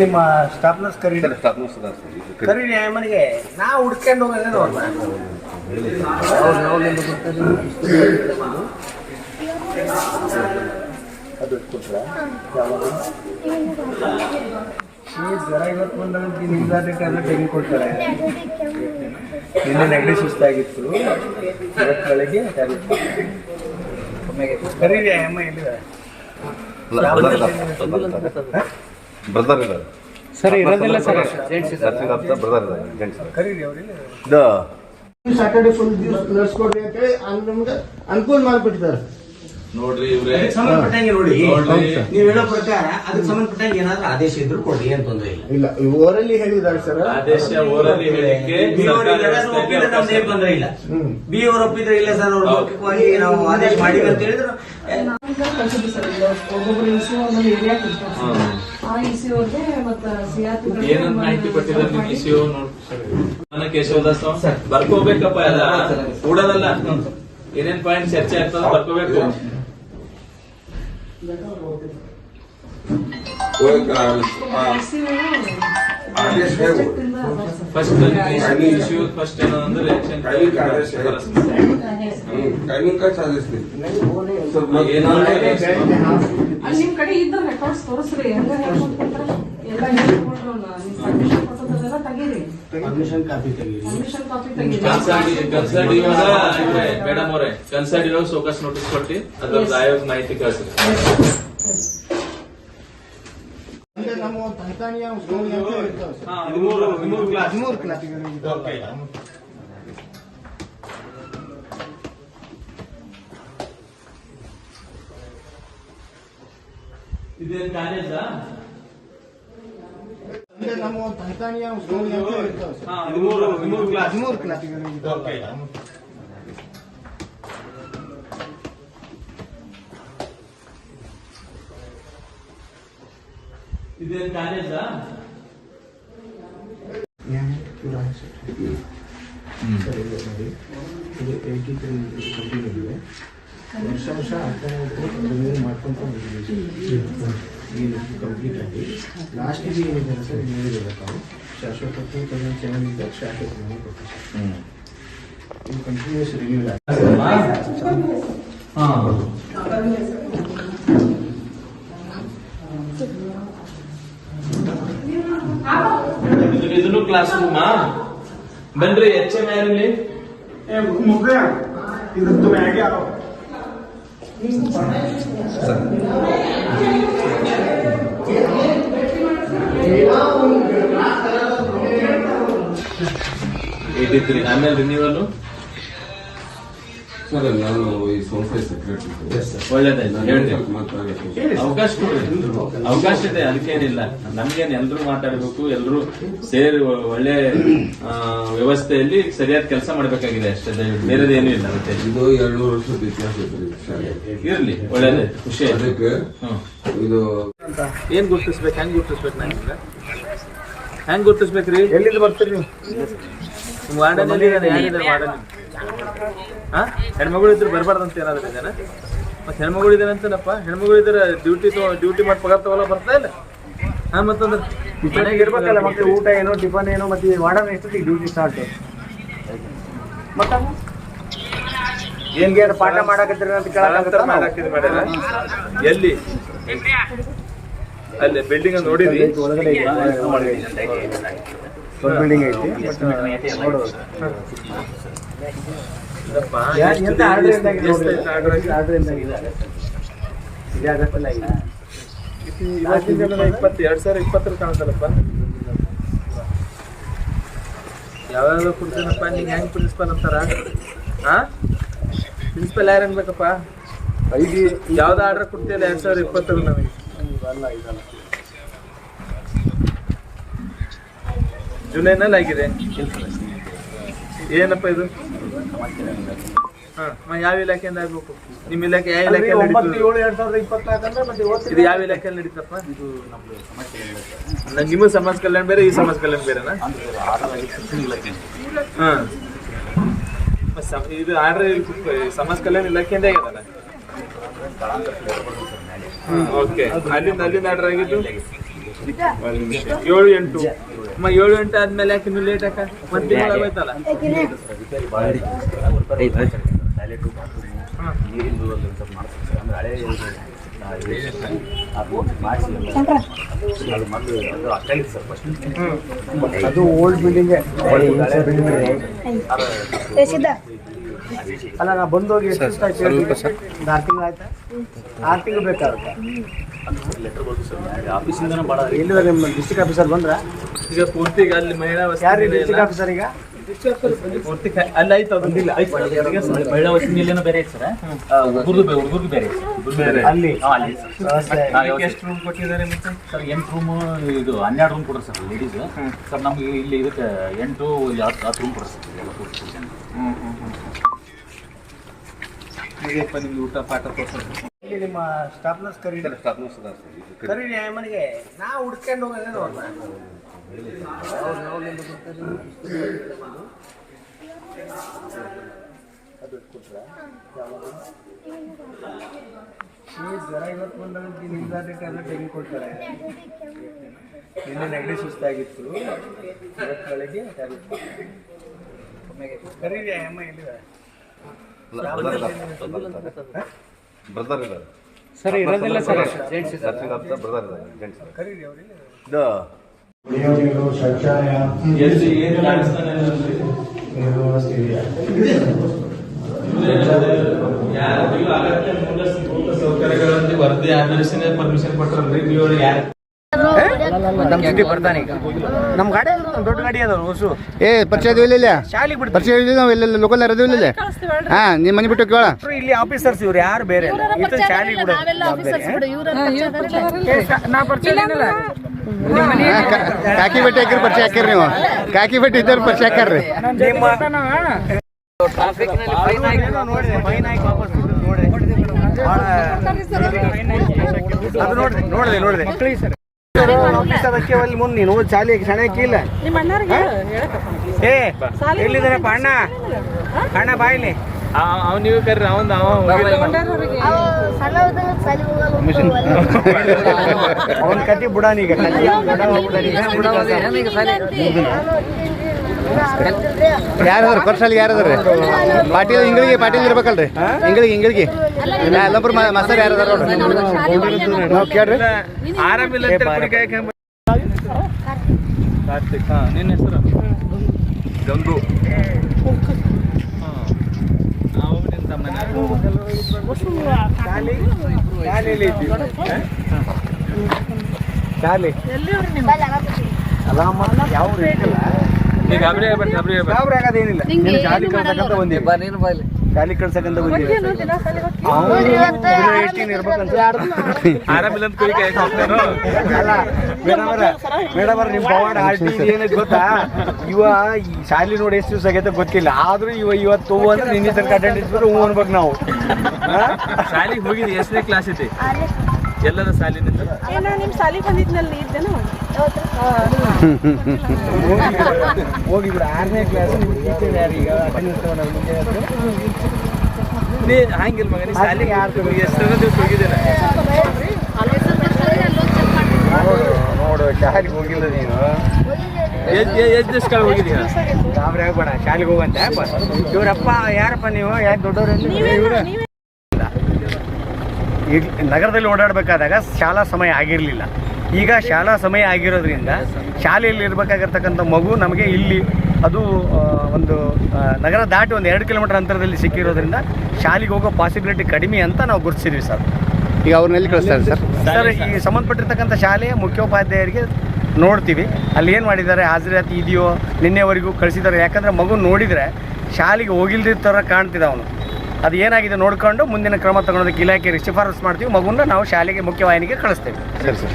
ನಿಮ್ಮ ಸ್ಟಾಫ್ನರ್ಸ್ ಕರೀರಿ ಕರೀರಿ ಮನೆಗೆ ನಾ ಹುಡ್ಕೊಂಡು ಹೋಗೋದೇ ನೋಡ್ಬ ಅದು ಕೊಟ್ರ ಜ್ವರ ಇವತ್ತು ಬಂದಾಗ ನಿಮ್ದಾದ ಟ್ಯಾಬ್ಲೆಟ್ ಹೆಂಗೆ ಕೊಡ್ತಾರೆ ನಿನ್ನೆ ನೆಗಡಿ ಸುಸ್ತಾಗಿತ್ತು ಇವತ್ತು ಬೆಳಗ್ಗೆ ಟ್ಯಾಬ್ಲೆಟ್ ಕರೀರಿ ಅಮ್ಮ ಎಲ್ಲಿದ್ದಾರೆ ಬ್ರದರ್ ಇದ್ದಾರೆ ಸರ್ ಇರೋದಿಲ್ಲ ಸರ್ ಬ್ರದರ್ ಇದ್ದಾರೆ ಕರೀರಿ ಅವ್ರಿಗೆ ಸಾಟರ್ಡೆ ಫುಲ್ ದಿವಸ ನಡ್ಸ್ಕೊಡ್ರಿ ಅಂತ ಹೇಳಿ ನಮ್ಗೆ ಅನುಕೂಲ ಮಾಡ್ಬಿಟ್ಟಿದ್ದಾರೆ ನೋಡ್ರಿ ಅದಕ್ಕೆ ಸಂಬಂಧಪಟ್ಟಂಗೆ ನೋಡಿ ನೀವು ಹೇಳೋ ಪ್ರಕಾರ ಅದಕ್ಕೆ ಸಂಬಂಧಪಟ್ಟಂಗೆ ಏನಾದ್ರೂ ಆದೇಶ ಇದ್ರು ಕೊಡ್ರಿ ಏನ್ ತೊಂದರೆ ಇಲ್ಲ ಇಲ್ಲ ಓರಲ್ಲಿ ಹೇಳಿದ್ದಾರೆ ಸರ್ ಆದೇಶ ಓರಲ್ಲಿ ಹೇಳಿಕೆ ನಮ್ದೇನ್ ತೊಂದರೆ ಇಲ್ಲ ಬಿ ಅವ್ರು ಒಪ್ಪಿದ್ರೆ ಇಲ್ಲ ಸರ್ ಅವ್ರು ಮೌಖಿಕವಾಗಿ ನಾವು ಆದೇಶ ಮಾಡಿವಿ ಅಂತ ಹೇಳಿದ್ರು ಏನಂತ ಮಾಹಿತಿ ಕೊಟ್ಟಿದ್ದಾರೆ ನಿಮ್ ಇಸಿಒ ನೋಡಿ ಕೇಶವದಾಸ್ ಬರ್ಕೋಬೇಕಪ್ಪ ಎಲ್ಲ ಕೂಡದಲ್ಲ ಏನೇನ್ ಪಾಯಿಂಟ್ ಚರ್ಚೆ ಆಗ್ತದ ಬರ್ಕೋಬೇಕು ಫಸ್ಟ್ ಇಶ್ಯೂ ಫಸ್ಟ್ ಏನಂದ್ರೆ ರಿಯಾಕ್ಷನ್ ಟೈಮಿಂಗ್ ಕಾರ್ಡ್ ಚಾರ್ಜಸ್ ನಿಮ್ ಕಡೆ ಇದ್ದ ರೆಕಾರ್ಡ್ಸ್ ತೋರಿಸ್ರಿ ಎಲ್ಲ ಹೇಳ್ಕೊಂಡ್ರೆ ಎಲ್ಲ ಹೇಳ್ಕೊಟ್ರು ಸಬ್ಮಿಷನ್ ಕೊಟ್ಟದೆಲ್ಲ ತೆಗೀರಿ ಅಡ್ಮಿಷನ್ ಕಾಪಿ ತೆಗೀರಿ ಕನ್ಸರ್ಟ್ ಇವಾಗ ಮೇಡಮ್ ಅವರೇ ಕನ್ಸರ್ಟ್ ಇವಾಗ ಸೋಕಸ್ ನೋಟಿಸ್ ಕೊಟ್ಟಿ ಅದ್ರ ಆಯೋಗ ಮಾಹಿತಿ ಕಳಿಸ್ರಿ ನಮ್ಮ ತಂತಾನಿಯ ಸೋನಿ ಅಂತ ಇರ್ತಾವೆ ಸರ್ 13 ಕ್ಲಾಸ್ಗಳು ಇದಾವೆ ಇದೇನ್ ಕಾಲೇಜಾ ನಮ್ಮ ತಂತಾನಿಯ ಸೋನಿ ಅಂತ ಇರ್ತಾವೆ ಸರ್ 13 ಕ್ಲಾಸ್ಗಳು ಇದಾವೆ ಇದೇನ್ ಕಾಲೇಜಾ ಇದು 83 ಕಂಪ್ಲೀಟ್ ಆಗಿದೆ ವರ್ಷ ರಿನ್ಯೂ ಮಾಡ್ಕೊಂತ ಹೋಗಿದ್ದೀವಿ ಕಂಪ್ಲೀಟ್ ಆಗಿ ಲಾಸ್ಟಿಗೆ ಏನಿದೆ ಸರ್ ಹೇಳಿದ್ದಾರೆ ತಾವು ಶಾಶ್ವತ 2007 ಇಂದ ಶಾಶ್ವತ ಮನೆ ಕೊಟ್ಟಿದ್ದಾರೆ ಇದು ಕಂಟಿನ್ಯೂಸ್ ರಿನ್ಯೂ ಇದನ್ನು ಕ್ಲಾಸ್ ರೂಮಾ ಬನ್ರಿ HM ಯಾರಿಲ್ಲಿ ಮುಗ್ಗ ಇದ್ದು ಮ್ಯಾಗೆ ಆರೋ ಆಮೇಲೆ ರಿನ್ಯೂವಲ್ ಸರ್ ನಾನು ಈ ಸಂಸ್ಥೆ ಸೆಕ್ರೆಟರಿ ಒಳ್ಳೇದಾಯ್ತು ಹೇಳ್ತೇವೆ ಅವಕಾಶ ಕೊಡ್ರಿ ಅವಕಾಶ ಇದೆ ಅದಕ್ಕೇನಿಲ್ಲ ನಮ್ಗೇನ್ ಎಲ್ರು ಮಾತಾಡ್ಬೇಕು ಎಲ್ರು ಸೇರಿ ಒಳ್ಳೆ ವ್ಯವಸ್ಥೆಯಲ್ಲಿ ಸರಿಯಾದ ಕೆಲಸ ಮಾಡ್ಬೇಕಾಗಿದೆ ಅಷ್ಟೇ ಬೇರೆದೇನು ಇಲ್ಲ ಮತ್ತೆ ಇದು 200 ವರ್ಷದ ಇತಿಹಾಸ ಇರ್ಲಿ ಒಳ್ಳೇದಾಯ್ತು ಖುಷಿ ಆಯ್ತು ಅದಕ್ಕೆ ಇದು ಏನ್ ಗುರ್ತಿಸ್ಬೇಕು ಹೆಂಗ್ ಗುರ್ತಿಸ್ಬೇಕು ನಂಗೆ ಹೆಂಗ್ ಗುರ್ತಿಸ್ಬೇಕ್ರಿ ಎಲ್ಲಿಂದ ಬರ್ತೀರಿ ನೀವು ವಾರ್ಡನ್ ಯಾರಿದ್ದಾರೆ ವಾರ್ಡನ್ ಹೆಣ್ಮಗಳು ಇದ್ರು ಬರಬಾರ್ದಂತ ಏನಾದ್ರು ಇದೇನ ಮತ್ತೆ ಹೆಣ್ಮಗಳು ಇದೇನೆ ಅಂತನಪ್ಪ ಹೆಣ್ಮಗಳು ಇದ್ರೆ ಡ್ಯೂಟಿ ಮಾಡಿ ಪಗಾರ ತಗೊಲ್ಲ ಬರ್ತಾ ಇಲ್ಲ ಮತ್ತಂದ್ರೆ ಮನೆಗೆ ಇರ್ಬೇಕಲ್ಲ ಮತ್ತೆ ಊಟ ಏನೋ ಟಿಫನ್ ಏನೋ ಮತ್ತೆ ವಾರ್ಡನ್ ಎಷ್ಟೊತ್ತಿಗೆ ಡ್ಯೂಟಿ ಸ್ಟಾರ್ಟ್ ಮತ್ತ ಏನ್ಗೆ ಪಾಠ ಮಾಡಕತ್ತೀರ ಅಂತ ಮಾಡಾಕಿದ್ ಮಾಡ್ಯಾರ ಎಲ್ಲಿ ಅಲ್ಲಿ ಬಿಲ್ಡಿಂಗ್ ನೋಡಿದ್ವಿ ಒಳಗಡೆ ಬಿಲ್ಡಿಂಗ್ ಐತಿ ನೋಡೋದು ಎಂತ ಆರ್ಡರ್ ಎಂತಾಗಿದೆ ಆರ್ಡರ್ ಎಂತಾಗಿದೆ ಇದೇ ಆಗತ್ತಲ್ಲ ಈಗ 2020 ಕಾಣ್ತಲ್ಲಪ್ಪ ಯಾವ್ಯಾವ ಕೊಡ್ತೀನಪ್ಪ ನೀನ್ ಹೆಂಗ್ ಪ್ರಿನ್ಸಿಪಲ್ ಅಂತಾರ ಪ್ರಿನ್ಸಿಪಲ್ ಯಾರು ಅನ್ಬೇಕಪ್ಪ ಯಾವ್ದು ಆರ್ಡರ್ ಕೊಡ್ತೀಯಲ್ಲ 2020 ನಮಗೆ ಜುಲೈನಲ್ಲಿ ಆಗಿದೆ ಏನಪ್ಪ ಇದು ಯಾವ ಇಲಾಖೆಯಿಂದ ಆಗ್ಬೇಕು ನಿಮ್ಮ ಇಲಾಖೆ ಯಾವ ಇಲಾಖೆ ಇದು ಯಾವ ಇಲಾಖೆಯಲ್ಲಿ ನಡೀತಪ್ಪ ನಿಮ್ಮ ಸಮಾಜ ಕಲ್ಯಾಣ ಬೇರೆ ಈ ಸಮಾಜ ಕಲ್ಯಾಣ ಬೇರೆನಾ ಇದು ಆರ್ಡರ್ ಸಮಾಜ ಕಲ್ಯಾಣ ಇಲಾಖೆಯಿಂದ ಆಗ್ಯದಲ್ಲ ಓಕೆ ಅಲ್ಲಿಂದ ಆರ್ಡರ್ ಆಗಿದ್ದು 7-8 7-8 ಆದ್ಮೇಲೆ ಯಾಕೆ ನೀವು ಲೇಟ್ ಯಾಕ ಮತ್ತೆ ಹೋಯ್ತಲ್ಲ ಅದು ಓಲ್ಡ್ ಬಿಲ್ಡಿಂಗ್ ಅಲ್ಲ ನಾ ಬಂದೋಗಿ ಎಷ್ಟು ದಿವಸ ಆಯ್ತು ಹೇಳಿ? ಒಂದು 6 ತಿಂಗಳು ಆಯ್ತಾ? 6 ತಿಂಗಳು ಬೇಕಾಗುತ್ತೆ. ಎಲ್ಲಿದೆ ನಿಮ್ಮ ಡಿಸ್ಟ್ರಿಕ್ಟ್ ಆಫೀಸರ್ ಬಂದ್ರ? ಈಗ ಪೂರ್ತಿ ಈಗ ಅಲ್ಲಿ ಮಹಿಳಾ ಯಾರು ಡಿಸ್ಟ್ರಿಕ್ಟ್ ಆಫೀಸರ್ ಈಗ? ಪೂರ್ತಿ ಅಲ್ಲಿ ಆಯ್ತು ಅದೊಂದಿಲ್ಲ ಮಹಿಳಾ ವಸತಿ ನಿಲಯನೂ ಬೇರೆ ಐತೆ ಸರ್ ಹುಡುಗರ್ದು ಬೇರೆ ಅಲ್ಲಿ ಎಷ್ಟು ರೂಮ್ ಕೊಟ್ಟಿದ್ದಾರೆ ಮತ್ತೆ ಸರ್ 8 ರೂಮ್ ಇದು 12 ರೂಮ್ ಕೊಡ್ರಿ ಸರ್ ಲೇಡೀಸ್ ಸರ್ ನಮ್ಗೆ ಇಲ್ಲಿ ಇದಕ್ಕೆ 8 10 ರೂಮ್ ಕೊಡ್ರಿ ಸರ್ ನಿಮ್ಗೆ ಊಟ ಪಾಠ ಇಲ್ಲಿ ನಿಮ್ಮ ಸ್ಟಾಫ್ ನರ್ಸ್ ಕರೀರಿ ಮನೆಗೆ ನಾ ಹುಡ್ಕೊಂಡು ಹೋಗೋದೇ ನೋಡ್ದ ಜ್ವರ ಇವತ್ತು ಬಂದಾಗ ನಿಮ್ದಾದ ಟ್ಯಾಬ್ಲೆಟ್ ಹೆಂಗೆ ಕೊಡ್ತಾರೆ ನಿನ್ನೆ ನೆಗಡಿ ಸುಸ್ತಾಗಿತ್ತು ಇವತ್ತು ಬೆಳಗ್ಗೆ ಟ್ಯಾಬ್ಲೆಟ್ ಕರೀರಿ ಅಮ್ಮ ಎಲ್ಲಿದೆ ಬ್ರದರ್ ಇದ್ದಾರೆ ಸರ್ ಇರೋದಿಲ್ಲ ಸರ್ ಸರ್ಚಿಂಗ್ ಆಫ್ಸರ್ ಬ್ರದರ್ ಇದ್ದಾರೆ ಜೆಂಟ್ಸ್ ಕರೀರಿ ಅವ್ರಿಗೆ ಕುಡಿಯೋ ನೀರು ಶೌಚಾಲಯ ಏನು ಕಾಣಿಸ್ತಾನೆ ನೀರು ವ್ಯವಸ್ಥೆ ಇದೆಯಾ ಮೂಲಭೂತ ಸೌಕರ್ಯಗಳಲ್ಲಿ ವರದಿ ಆಧರಿಸಿನೇ ಪರ್ಮಿಷನ್ ಕೊಟ್ಟರಲ್ರಿ ನೀವು ಯಾರು ನಮ್ಮ ಸಿಟಿ ಬರ್ತಾನೆ ಈಗ ನಮ್ಮ ಗಾಡಿ ದೊಡ್ಡ ಗಾಡಿ ಅದಾವ ಹೊಸು ಏ ಪರಿಚಯ ಇಲ್ಲ ಶಾಲೆಗೆ ಬಿಡ್ತಾರೆ ಪರಿಚಯ ಇಲ್ಲ ನಾವು ಎಲ್ಲ ಲೋಕಲ್ ಇರೋದು ಇಲ್ಲ ಹಾಂ ನಿಮ್ಮ ಮನೆ ಬಿಟ್ಟು ಕೇಳ ಇಲ್ಲಿ ಆಫೀಸರ್ಸ್ ಇವ್ರು ಯಾರು ಬೇರೆ ಇಲ್ಲ ಶಾಲೆಗೆ ನಾ ಪರಿಚಯ ಏನಿಲ್ಲ ಕಾಕಿ ಬಟ್ಟೆ ಹಾಕಿರಿ ಪರಿಚಯ ಹಾಕಿರಿ ನೀವು ಕಾಕಿ ಬಟ್ಟೆ ಇದ್ದವ್ರು ಪರಿಚಯ ಹಾಕಾರ್ರಿ ನೋಡಿದೆ ಅದಕ್ಕೆ ಅಲ್ಲಿ ಮುಂದೆ ನೀನು ಶಾಲೆಗೆ ಸಣಕ್ಕೆ ಇಲ್ಲ ಏ ಎಲ್ಲಿದ್ದಾರಪ್ಪ ಅಣ್ಣ ಅಣ್ಣ ಬಾಯಿಲಿ ಅವ್ನು ನೀವು ಕರ್ರಿ ಅವನ್ ಅವನ್ ಕತಿ ಬುಡಾನೀಗ ಯಾರದ್ರ ಕೊರ್ಸಲ್ಲಿ ಯಾರದ್ರಿ ಪಾಟೀಲ್ ಇಂಗಳಿಗೆ ಪಾಟೀಲ್ ಇರ್ಬೇಕಲ್ರಿ ಇಂಗಳಿಗೆ ಎಲ್ಲೊಬ್ರು ಮಾಸ್ತರ್ ಯಾರದಾರ ನಾವು ಕೇಳ್ರಿ ಆರಾಮಿಲ್ಲ ಕಾರ್ತಿಕ್ ನಿನ್ನ ಹೆಸರು ಗಂಗು ನಾವು ನಿಂತ ಮನೆ ಶಾಲೆ ಅಲಾಮ ಯಾವ ಈಗ ಗಾಬರಿ ಆಗೋದೇನಿಲ್ಲ ಶಾಲೆ ಕಳ್ಸಕ್ಕಂತ ಬಂದಿವಿ ಶಾಲೆ ಕಳ್ಸಕ್ಕಂತ ಬಂದಿವಿ ಆರಾಮಿಲ್ಲ ಅಂತ ಅಲ್ಲ ಮೇಡಮ್ ನಿಮ್ ಪವಾಡ ಏನೈತೆ ಗೊತ್ತಾ ಇವ ಈ ಶಾಲೆ ನೋಡಿ ಎಷ್ಟು ದಿವಸ ಆಗೈತೆ ಗೊತ್ತಿಲ್ಲ ಆದ್ರೂ ಇವತ್ತು ಅಂದ್ರೆ ನಿನ್ನೆ ತನಕ ಅಟೆಂಡೆನ್ಸ್ ಹೂ ಅನ್ಬೇಕು ನಾವು ಶಾಲೆಗೆ ಹೋಗಿದ್ವಿ ಎಷ್ಟನೇ ಕ್ಲಾಸ್ ಐತಿ ಎಲ್ಲದ ಶಾಲಿನಿಂದ ನಿಮ್ ಶಾಲಿಗೆ ಬಂದಿದ್ನಲ್ಲಿ ಇದ್ದೇನು ಹೋಗಿದ್ರು 6ನೇ ಕ್ಲಾಸ್ ಈಗ ನೀ ಹಂಗಿಲ್ಲ ಮಗ ನೀ ಶಾಲೆಗೆ ಎಷ್ಟು ದಿವಸ ಹೋಗಿದ್ದೇನೆ ನೋಡು ಶಾಲೆಗೆ ಹೋಗಿಲ್ಲ ನೀನು ಎಷ್ಟು ದಿವಸ ಕಾಲ ಹೋಗಿದ್ದೀಯ ಗಾಬರಿ ಆಗ್ಬೇಡ ಶಾಲೆಗೆ ಹೋಗಂತ ಇವ್ರಪ್ಪ ಯಾರಪ್ಪ ನೀವು ಯಾಕೆ ದೊಡ್ಡವ್ರು ಈಗ ನಗರದಲ್ಲಿ ಓಡಾಡಬೇಕಾದಾಗ ಶಾಲಾ ಸಮಯ ಆಗಿರಲಿಲ್ಲ ಈಗ ಶಾಲಾ ಸಮಯ ಆಗಿರೋದ್ರಿಂದ ಶಾಲೆಯಲ್ಲಿ ಇರಬೇಕಾಗಿರ್ತಕ್ಕಂಥ ಮಗು ನಮಗೆ ಇಲ್ಲಿ ಅದು ಒಂದು ನಗರ ದಾಟಿ ಒಂದು 2 ಕಿಲೋಮೀಟರ್ ಅಂತರದಲ್ಲಿ ಸಿಕ್ಕಿರೋದ್ರಿಂದ ಶಾಲೆಗೆ ಹೋಗೋ ಪಾಸಿಬಿಲಿಟಿ ಕಡಿಮೆ ಅಂತ ನಾವು ಗುರುತಿಸಿದ್ವಿ ಸರ್. ಈಗ ಅವ್ರನ್ನೆಲ್ಲಿ ಕಳಿಸ್ತಾರೆ ಸರ್ ಈ ಸಂಬಂಧಪಟ್ಟಿರ್ತಕ್ಕಂಥ ಶಾಲೆಯ ಮುಖ್ಯೋಪಾಧ್ಯಾಯರಿಗೆ ನೋಡ್ತೀವಿ ಅಲ್ಲಿ ಏನು ಮಾಡಿದ್ದಾರೆ ಹಾಜರಾತಿ ಇದೆಯೋ ನಿನ್ನೆವರೆಗೂ ಕಳಿಸಿದ್ದಾರೆ. ಯಾಕಂದರೆ ಮಗು ನೋಡಿದರೆ ಶಾಲೆಗೆ ಹೋಗಿಲ್ದ ಥರ ಕಾಣ್ತಿದ್ದ ಅವನು. ಅದು ಏನಾಗಿದೆ ನೋಡ್ಕೊಂಡು ಮುಂದಿನ ಕ್ರಮ ತಗೊಳೋದಕ್ಕೆ ಇಲಾಖೆಗೆ ಶಿಫಾರಸು ಮಾಡ್ತೀವಿ. ಮಗುನ ನಾವು ಶಾಲೆಗೆ ಮುಖ್ಯವಾಹಿನಿಗೆ ಕಳಿಸ್ತೇವೆ. ಸರಿ ಸರ್.